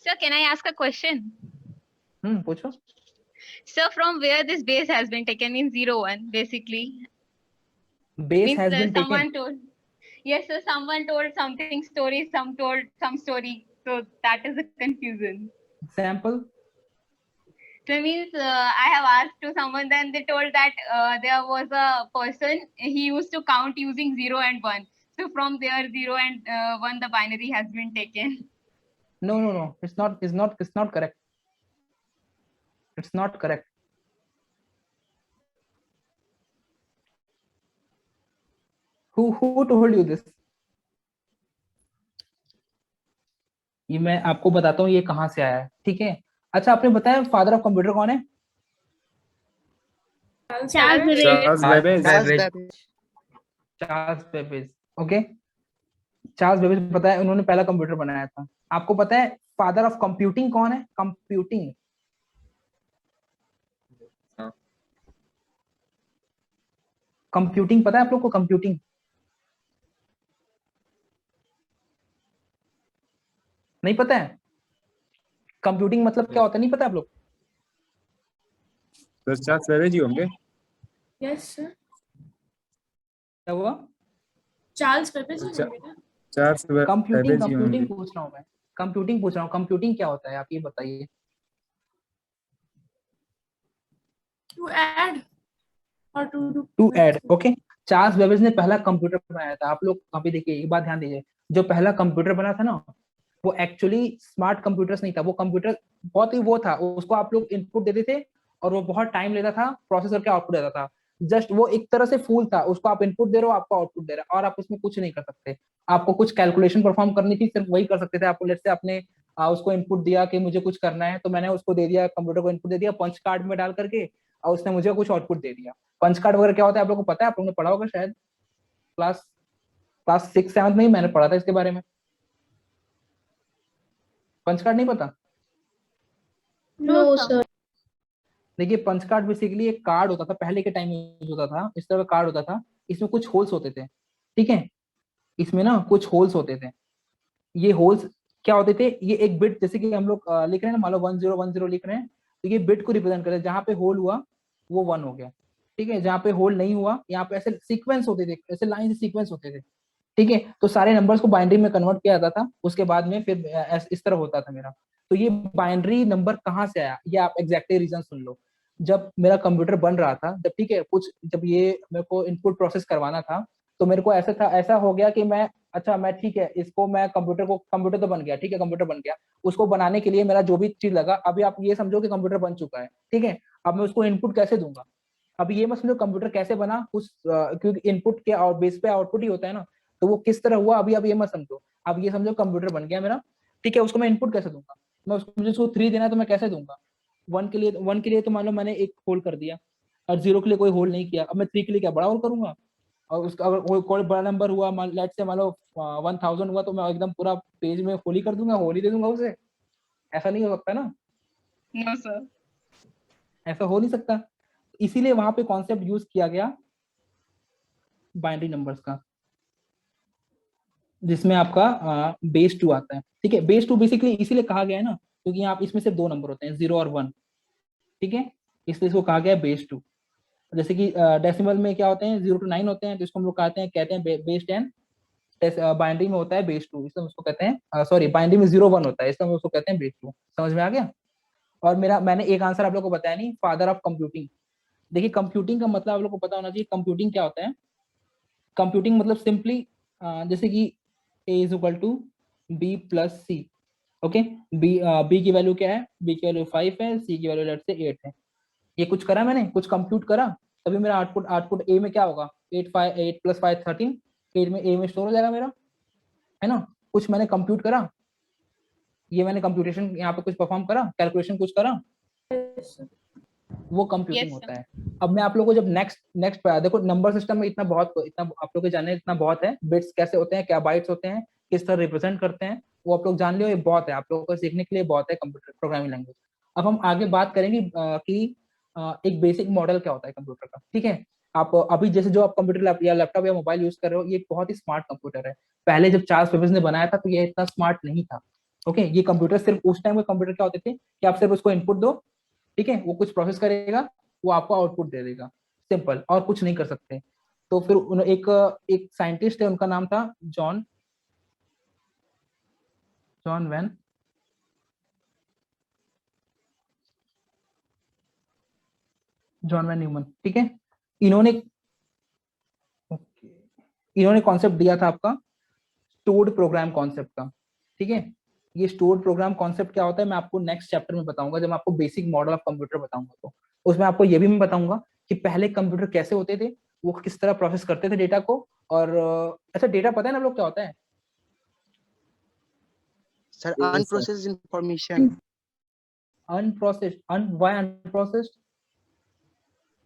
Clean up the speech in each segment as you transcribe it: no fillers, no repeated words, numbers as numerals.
Sir, can I ask a question? पूछो। Sir, from where this base has been taken means 0, 1, basically. Base Means has been taken. someone told. Yes, sir, someone told something story, some told some story. So that is the confusion. Example. So means I have asked to someone, then they told that there was a person, he used to count using 0 and 1. So from there, 0 and 1, the binary has been taken. No, it's not correct. It's not correct. Who told you this? ये मैं आपको बताता हूँ ये कहाँ से आया है, ठीक है। अच्छा, आपने बताया फादर ऑफ कंप्यूटर कौन है? Charles Babbage. Charles Babbage. Okay, Charles Babbage पता है, उन्होंने पहला कंप्यूटर बनाया था। आपको पता है फादर ऑफ कंप्यूटिंग कौन है? कंप्यूटिंग। कंप्यूटिंग पता है आप लोग को? कंप्यूटिंग नहीं पता है? कंप्यूटिंग मतलब क्या होता है, नहीं पता आप लोग? तो चार्ल्स बेबेज ही होंगे। यस सर, क्या हुआ? चार्ल्स बेबेज ही होंगे ना? चार्ल्स कंप्यूटिंग बेबेज ही होंगे। कंप्यूटिंग पूछ रहा हूँ मैं, कंप्यूटिंग पूछ रहा हूँ। कंप्यूटिंग क्या होता है आप ये बताइए। टू ऐड और to add, okay. Charles Babbage ने पहला कंप्यूटर बनाया था। आप लोग अभी देखिए, एक बात ध्यान दीजिए, जो पहला कंप्यूटर बना था ना, वो एक्चुअली स्मार्ट कंप्यूटर्स नहीं था। वो कंप्यूटर बहुत ही वो था, उसको आप लोग इनपुट देते थे और वो बहुत टाइम लेता था, प्रोसेस करके आउटपुट देता था। जस्ट वो एक तरह से फूल था, उसको आप इनपुट दे रहे हो, आपको आउटपुट दे रहा है, और आप उसमें कुछ नहीं कर सकते। आपको कुछ कैलकुलेशन परफॉर्म करनी थी, सिर्फ वही कर सकते थे। आपको लेट से आपने उसको इनपुट दिया कि मुझे कुछ करना है, तो मैंने उसको दे दिया, कंप्यूटर को इनपुट दे दिया पंच कार्ड में डाल करके, और उसने मुझे कुछ आउटपुट दे दिया। पंच कार्ड वगैरह क्या होता है आप लोगों को पता है? आप लोगों ने पढ़ा होगा शायद, क्लास क्लास 6 7 में ही मैंने पढ़ा था इसके बारे में। पंच कार्ड नहीं पता? No sir. देखिए, पंच कार्ड बेसिकली एक कार्ड होता था, पहले के टाइम में यूज होता था, इस तरह का कार्ड होता था। इसमें कुछ होल्स होते थे, ठीक है। इसमें ना कुछ होल्स होते थे। ये होल्स क्या होते थे? ये एक बिट, जैसे कि हम लोग लिख रहे हैं ना, मान लो 1010 लिख रहे हैं, तो ये बिट को रिप्रेजेंट करते हैं। जहाँ पे होल हुआ वो 1 हो गया, ठीक है। जहाँ पे होल नहीं हुआ, यहाँ पे ऐसे सीक्वेंस होते थे, ऐसे लाइन से सीक्वेंस होते थे, ठीक है। तो सारे नंबर्स को बाइनरी में कन्वर्ट किया जाता था, उसके बाद में फिर इस तरह होता था मेरा। तो ये बाइनरी नंबर कहाँ से आया, ये आप एग्जैक्टली रीजन सुन लो। जब मेरा कंप्यूटर बन रहा था, जब, ठीक है, कुछ जब ये मेरे को इनपुट प्रोसेस करवाना था, तो मेरे को ऐसा था, ऐसा हो गया कि मैं, अच्छा मैं, ठीक है, इसको मैं कंप्यूटर तो बन गया, ठीक है, कंप्यूटर बन गया। उसको बनाने के लिए मेरा जो भी चीज लगा, अभी आप ये समझो कि कंप्यूटर बन चुका है, ठीक है। अब मैं उसको इनपुट कैसे दूंगा? अब ये मत समझो कंप्यूटर कैसे बना, उस क्योंकि इनपुट के और बेस पे आउटपुट ही होता है ना, तो वो किस तरह हुआ, अभी आप ये मत समझो। अब ये समझो कंप्यूटर बन गया मेरा, ठीक है। उसको मैं इनपुट कैसे दूंगा? मैं उसको, मुझे उसको 3 देना है, तो मैं कैसे दूंगा? 1 के लिए तो मान लो मैंने एक होल्ड कर दिया, और 0 के लिए कोई होल्ड नहीं किया। अब मैं 3 के लिए क्या बड़ा होल्ड करूंगा? और उसका अगर कोई बड़ा नंबर हुआ, मान लेट से मान लो 1000 हुआ, तो मैं एकदम पूरा पेज में होली कर दूंगा, होली दे दूंगा उसे? ऐसा नहीं हो सकता ना। No, sir. ऐसा हो नहीं सकता। इसीलिए वहां पे कॉन्सेप्ट यूज किया गया बाइनरी नंबर्स का, जिसमें आपका बेस 2 आता है, ठीक है। बेस 2 बेसिकली इसीलिए कहा गया है ना, क्योंकि यहाँ इसमें से 2 नंबर होते हैं, 0 और 1, ठीक है। इसलिए इसको कहा गया है बेस 2। जैसे कि डेसिमल में क्या होते हैं, 0 to 9 होते हैं, तो इसको हम लोग कहते हैं बेस 10। बाइनरी में होता है बेस 2, इसलिए हम उसको कहते हैं, सॉरी, बाइनरी में 0 1 होता है, इसलिए हम उसको कहते हैं बेस 2। समझ में आ गया? और मैंने एक आंसर आप लोग को बताया नहीं, फादर ऑफ कंप्यूटिंग। देखिए, कंप्यूटिंग का मतलब आप लोग को पता होना चाहिए। कंप्यूटिंग क्या होता है? कंप्यूटिंग मतलब सिंपली, जैसे कि a is equal to B plus C, okay. B की वैल्यू क्या है? बी की वैल्यू 5 है, सी की वैल्यू लेट से 8 है। ये कुछ करा मैंने, कुछ कंप्यूट करा, तभी मेरा आउटपुट ए में क्या होगा? 8 प्लस 5 13, 8 में ए में स्टोर हो जाएगा मेरा, है ना। कुछ मैंने कंप्यूट करा, ये मैंने कंप्यूटेशन यहाँ पे कुछ परफॉर्म करा, कैलकुलेशन कुछ करा, वो कंप्यूटिंग Yes, होता sir. है। अब मैं आप लोगों को जब नेक्स्ट पे देखो, नंबर सिस्टम में इतना आप लोग के जानने इतना बहुत है। बिट्स कैसे होते हैं, क्या बाइट्स होते हैं, किस तरह रिप्रेजेंट करते हैं, वो आप लोग जान लियो, ये बहुत है, आप लोगों को सीखने के लिए बहुत है कंप्यूटर प्रोग्रामिंग लैंग्वेज। अब हम आगे बात करेंगे कि एक बेसिक मॉडल क्या होता है कंप्यूटर का, ठीक है। आप अभी जैसे जो आप कंप्यूटर या लैपटॉप या मोबाइल यूज कर रहे हो, ये एक बहुत ही स्मार्ट कंप्यूटर है। पहले जब चार्ल्स बेबेज ने बनाया था, तो ये इतना स्मार्ट नहीं था, ओके, ये कंप्यूटर सिर्फ उस टाइम के कंप्यूटर क्या होते थे कि आप सिर्फ उसको इनपुट दो, ठीक है, वो कुछ प्रोसेस करेगा, वो आपको आउटपुट दे देगा, सिंपल, और कुछ नहीं कर सकते। तो फिर एक एक साइंटिस्ट है, उनका नाम था John John Van John Van Neumann, ठीक है। इन्होंने इन्होंने कॉन्सेप्ट दिया था आपका स्टोर्ड प्रोग्राम कॉन्सेप्ट का, ठीक है। ये स्टोर्ड प्रोग्राम कॉन्सेप्ट क्या होता है मैं आपको नेक्स्ट चैप्टर में बताऊंगा, जब मैं आपको बेसिक मॉडल ऑफ कंप्यूटर बताऊंगा, तो उसमें आपको ये भी मैं बताऊंगा कि पहले कंप्यूटर कैसे होते थे, वो किस तरह प्रोसेस करते थे डेटा को। और अच्छा, डेटा पता है ना आप लोग क्या होता है? Sir Yes, sir. Unprocessed information. Unprocessed, why unprocessed?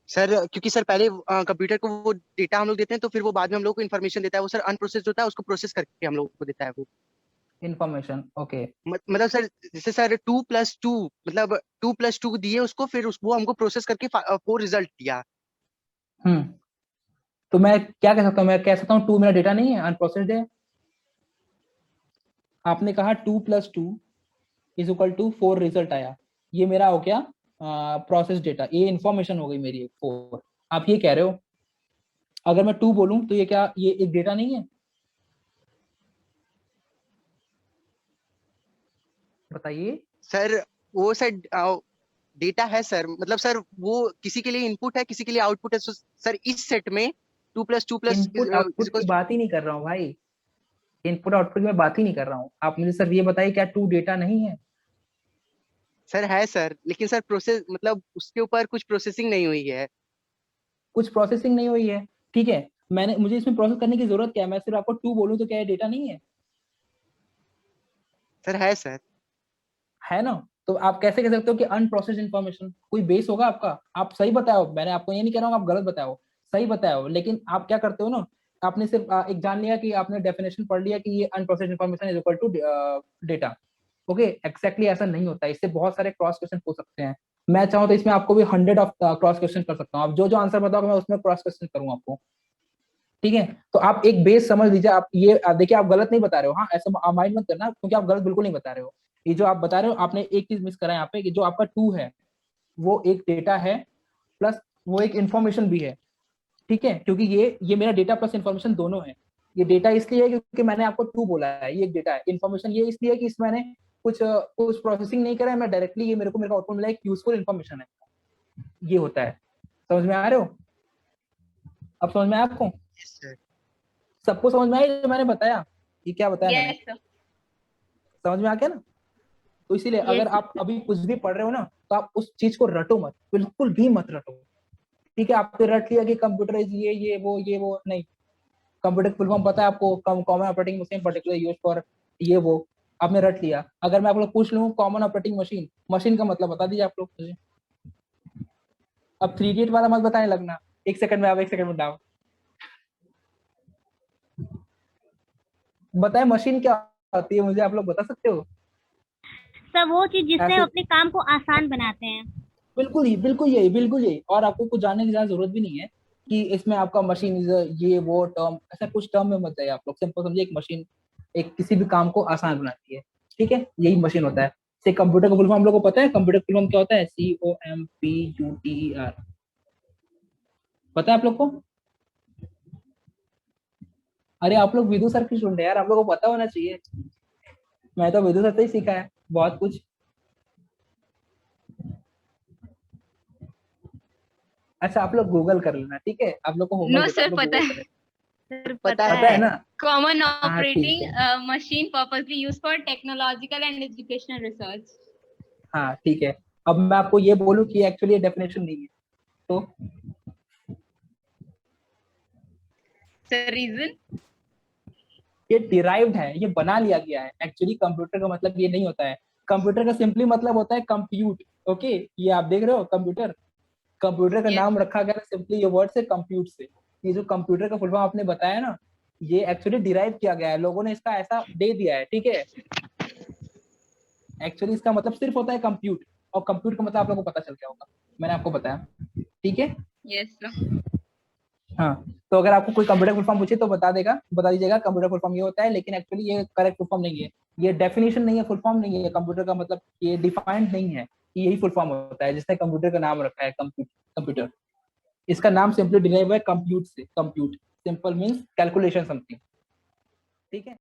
Sir क्योंकि सर पहले कंप्यूटर को वो डेटा हम लोग देते हैं, तो फिर वो बाद में हम लोग को इन्फॉर्मेशन देता है, वो सर अनप्रोसेस्ड होता है, उसको प्रोसेस करके हम लोग को देता है वो। Information, okay. मतलब सर जैसे सर 2+2 मतलब 2+2 दिए उसको, फिर वो हमको प्रोसेस करके 4 रिजल्ट दिया। तो मैं क्या कह सकता हूँ, मैं कह सकता हूँ 2 मेरा डेटा नहीं है, अनप्रोसेस्ड है। आपने कहा 2+2 = 4 रिजल्ट आया, ये मेरा हो गया प्रोसेस डेटा, ये इंफॉर्मेशन हो गई मेरी 4। आप ये कह रहे हो अगर मैं 2 बोलूं तो ये क्या, ये एक डेटा नहीं है? बताइए। सर वो सर डेटा है सर, मतलब सर वो किसी के लिए इनपुट है, किसी के लिए आउटपुट है। सर इस सेट में 2+2 इनपुट आउटपुट की बात ही नहीं कर रहा हूँ भाई, इनपुट आउटपुट की मैं बात ही नहीं कर रहा हूँ। आप मुझे सर ये बताइए, क्या 2 डेटा नहीं है? सर है सर, लेकिन सर प्रोसेस मतलब उसके ऊपर कुछ प्रोसेसिंग नहीं हुई है। कुछ प्रोसेसिंग नहीं हुई है, ठीक है। मुझे इसमें प्रोसेस करने की जरूरत क्या है? मैं सिर्फ आपको 2 बोलूं तो क्या ये डेटा नहीं है? सर है सर। है ना? तो आप कैसे कह सकते हो कि अनप्रोसेस्ड इन्फॉर्मेशन? कोई बेस होगा आपका? आप सही बताओ, मैंने आपको ये नहीं कह रहा हूँ आप गलत बताओ, सही बताओ। लेकिन आप क्या करते हो ना, आपने सिर्फ एक जान लिया कि आपने डेफिनेशन पढ़ लिया कि ये unprocessed information is equal to data. Okay, exactly ऐसा नहीं होता है, इससे बहुत सारे क्रॉस क्वेश्चन हो सकते हैं। मैं चाहूँ तो इसमें आपको भी 100 ऑफ क्रॉस क्वेश्चन कर सकता हूँ। आप जो जो आंसर बताओगे मैं उसमें क्रॉस क्वेश्चन करूँ आपको, ठीक है। तो आप एक बेस समझ लीजिए। आप ये देखिए, आप गलत नहीं बता रहे हो, हाँ, ऐसा माइंड मत करना, क्योंकि आप गलत बिल्कुल नहीं बता रहे हो। ये जो आप बता रहे हो, आपने एक चीज मिस करा है यहाँ पे, कि जो आपका 2 है वो एक डेटा है, प्लस वो एक इंफॉर्मेशन भी है, ठीक है। क्योंकि ये मेरा डेटा प्लस इंफॉर्मेशन दोनों है। ये डेटा इसलिए है क्योंकि मैंने आपको 2 बोला है, ये एक डेटा है। इंफॉर्मेशन ये इसलिए है कि इसमें मैंने कुछ प्रोसेसिंग नहीं करा है, मैं डायरेक्टली ये मेरे को आउटपुट मिला, एक यूजफुल इंफॉर्मेशन है। ये होता है, समझ में आ रहे हो? अब समझ में आया आपको? Yes, sir. सबको समझ में आया जो मैंने बताया? ये क्या बताया मैंने? Yes, sir. समझ में आ गया ना? तो इसीलिए Yes, अगर आप अभी कुछ भी पढ़ रहे हो ना, तो आप उस चीज को रटो मत, बिल्कुल भी मत रटो, ठीक है। आपने रट लिया कि कंप्यूटर इज ये वो नहीं। कंप्यूटर फुल फॉर्म पता है आपको? Common operating machine particular use for ये वो, आपने रट लिया। अगर मैं आप लोग पूछ लूँ कॉमन ऑपरेटिंग मशीन, मशीन का मतलब बता दीजिए आप लोग मुझे। अब 3 इडियट वाला मत बताने लगना, 1 सेकंड में आप 1 सेकंड में डाउन बताए मशीन क्या होती है, मुझे आप लोग बता सकते हो? सर वो चीज जिससे ऐसे हम अपने काम को आसान बनाते हैं। बिल्कुल यही। और आपको कुछ जानने की ज्यादा जरूरत भी नहीं है कि इसमें आपका मशीन ये वो टर्म, ऐसा कुछ टर्म में मत जाइए आप लोग। सिंपल समझिए, एक मशीन एक किसी भी काम को आसान बनाती है, ठीक है, यही मशीन होता है। से कंप्यूटर का फुल फॉर्म हम लोग को पता है? कंप्यूटर फुल फॉर्म क्या होता है? COMPUTER, पता है आप लोग को? अरे आप लोग विदु सर की स्टूडेंट है यार, आप लोग को पता होना चाहिए। मैं तो विदु सर से ही सीखा है बहुत कुछ। अच्छा, आप लोग गूगल कर लेना, ठीक है, आप लोग को No, होमवर्क देता sir, हूं, आप लोग पता गूगल है. करें। सर पता पता है ना? Common हाँ ठीक operating है, machine purposely used for technological and educational research. हाँ ठीक है। अब मैं आपको ये बोलूं कि एक्चुअली ये डेफिनेशन नहीं है, तो Sir, reason? ये डिराइव्ड है, ये बना लिया गया है। एक्चुअली कंप्यूटर का मतलब ये नहीं होता है। कंप्यूटर का सिंपली मतलब होता है कंप्यूट, ओके। ये आप देख रहे हो कंप्यूटर, कंप्यूटर का Yes, नाम sir. रखा गया सिंपली ये वर्ड से, कंप्यूट से। ये जो कंप्यूटर का फुल फॉर्म आपने बताया ना, ये एक्चुअली डिराइव किया गया है, लोगों ने इसका ऐसा दे दिया है, ठीक है। एक्चुअली इसका मतलब सिर्फ होता है कंप्यूट, और कंप्यूट का मतलब आप लोगों को पता चल गया होगा, मैंने आपको बताया, ठीक है। Yes, sir. हाँ, तो अगर आपको कोई कंप्यूटर फुल फॉर्म पूछे तो बता दीजिएगा कंप्यूटर फुल फॉर्म ये होता है, लेकिन एक्चुअली ये करेक्ट फुल फॉर्म नहीं है। ये डेफिनेशन नहीं है, फुल फॉर्म नहीं है कंप्यूटर का, मतलब ये डिफाइंड नहीं है कि यही फुल फॉर्म होता है जिसने कंप्यूटर का नाम रखा है कंप्यूटर। इसका नाम सिंपली डिराइव है कंप्यूट से। Compute simple means calculation something, ठीक है।